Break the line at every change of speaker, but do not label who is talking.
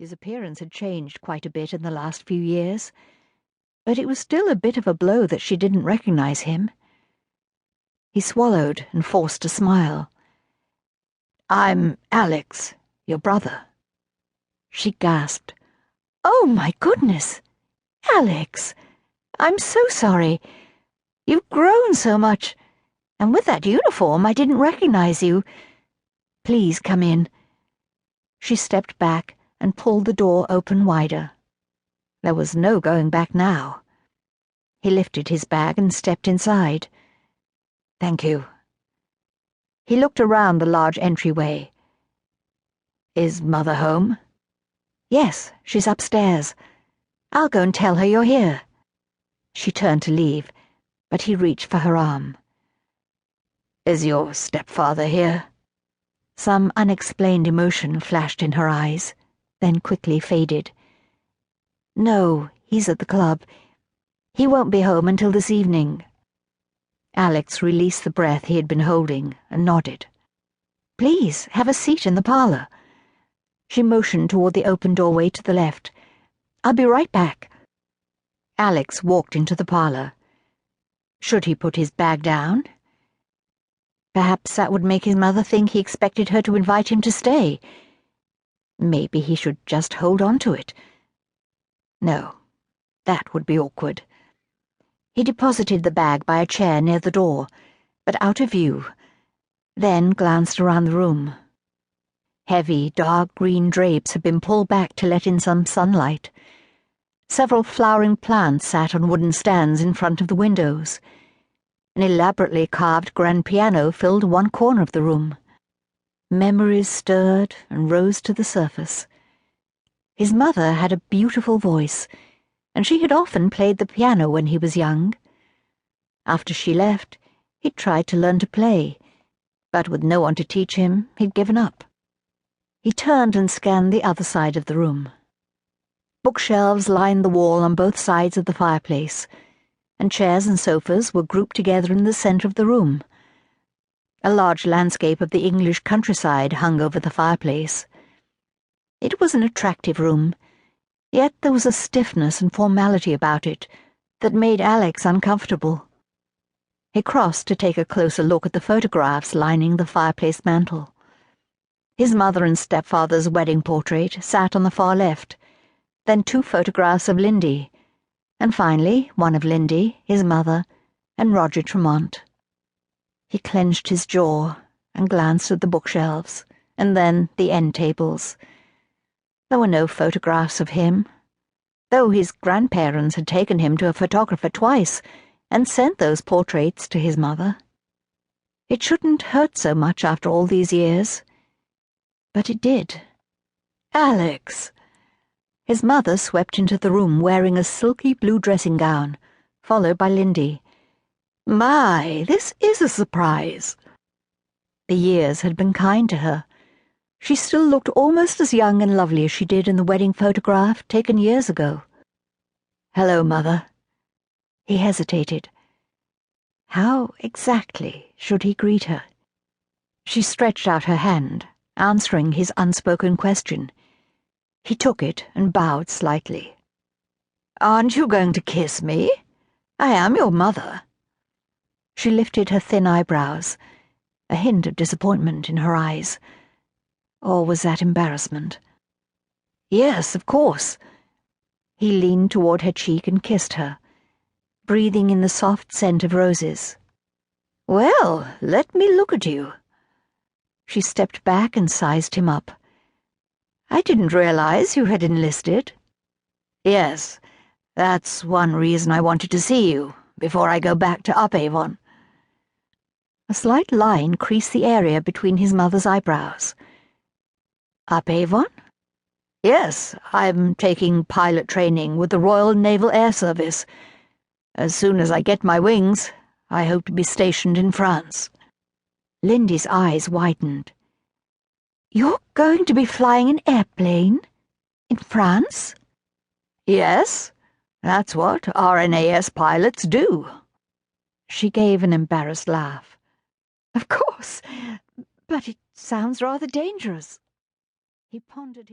His appearance had changed quite a bit in the last few years, but it was still a bit of a blow that she didn't recognize him. He swallowed and forced a smile. "I'm Alex, your brother." She gasped. "Oh, my goodness! Alex! I'm so sorry. You've grown so much, and with that uniform I didn't recognize you. Please come in." She stepped back and pulled the door open wider. There was no going back now. He lifted his bag and stepped inside. "Thank you." He looked around the large entryway. "Is Mother home?" "Yes, she's upstairs. I'll go and tell her you're here." She turned to leave, but he reached for her arm. "Is your stepfather here?" Some unexplained emotion flashed in her eyes, then quickly faded. "No, he's at the club. He won't be home until this evening." Alex released the breath he had been holding and nodded. "Please, have a seat in the parlor." She motioned toward the open doorway to the left. "I'll be right back." Alex walked into the parlor. Should he put his bag down? Perhaps that would make his mother think he expected her to invite him to stay. Maybe he should just hold on to it. No, that would be awkward. He deposited the bag by a chair near the door, but out of view, then glanced around the room. Heavy, dark green drapes had been pulled back to let in some sunlight. Several flowering plants sat on wooden stands in front of the windows. An elaborately carved grand piano filled one corner of the room. Memories stirred and rose to the surface. His mother had a beautiful voice, and she had often played the piano when he was young. After she left, he'd tried to learn to play, but with no one to teach him, he'd given up. He turned and scanned the other side of the room. Bookshelves lined the wall on both sides of the fireplace, and chairs and sofas were grouped together in the center of the room. A large landscape of the English countryside hung over the fireplace. It was an attractive room, yet there was a stiffness and formality about it that made Alex uncomfortable. He crossed to take a closer look at the photographs lining the fireplace mantel. His mother and stepfather's wedding portrait sat on the far left, then 2 photographs of Lindy, and finally one of Lindy, his mother, and Roger Tremont. He clenched his jaw and glanced at the bookshelves, and then the end tables. There were no photographs of him, though his grandparents had taken him to a photographer twice and sent those portraits to his mother. It shouldn't hurt so much after all these years, but it did. "Alex!" His mother swept into the room wearing a silky blue dressing gown, followed by Lindy. "My, this is a surprise." The years had been kind to her. She still looked almost as young and lovely as she did in the wedding photograph taken years ago. "Hello, Mother." He hesitated. How exactly should he greet her? She stretched out her hand, answering his unspoken question. He took it and bowed slightly. "Aren't you going to kiss me? I am your mother." She lifted her thin eyebrows, a hint of disappointment in her eyes. Or was that embarrassment? "Yes, of course." He leaned toward her cheek and kissed her, breathing in the soft scent of roses. "Well, let me look at you." She stepped back and sized him up. "I didn't realize you had enlisted." "Yes, that's one reason I wanted to see you, before I go back to Upavon." A slight line creased the area between his mother's eyebrows. "Upavon?" "Yes, I'm taking pilot training with the Royal Naval Air Service. As soon as I get my wings, I hope to be stationed in France." Lindy's eyes widened. "You're going to be flying an airplane? In France?" "Yes, that's what RNAS pilots do." She gave an embarrassed laugh. "Of course, but it sounds rather dangerous." He pondered his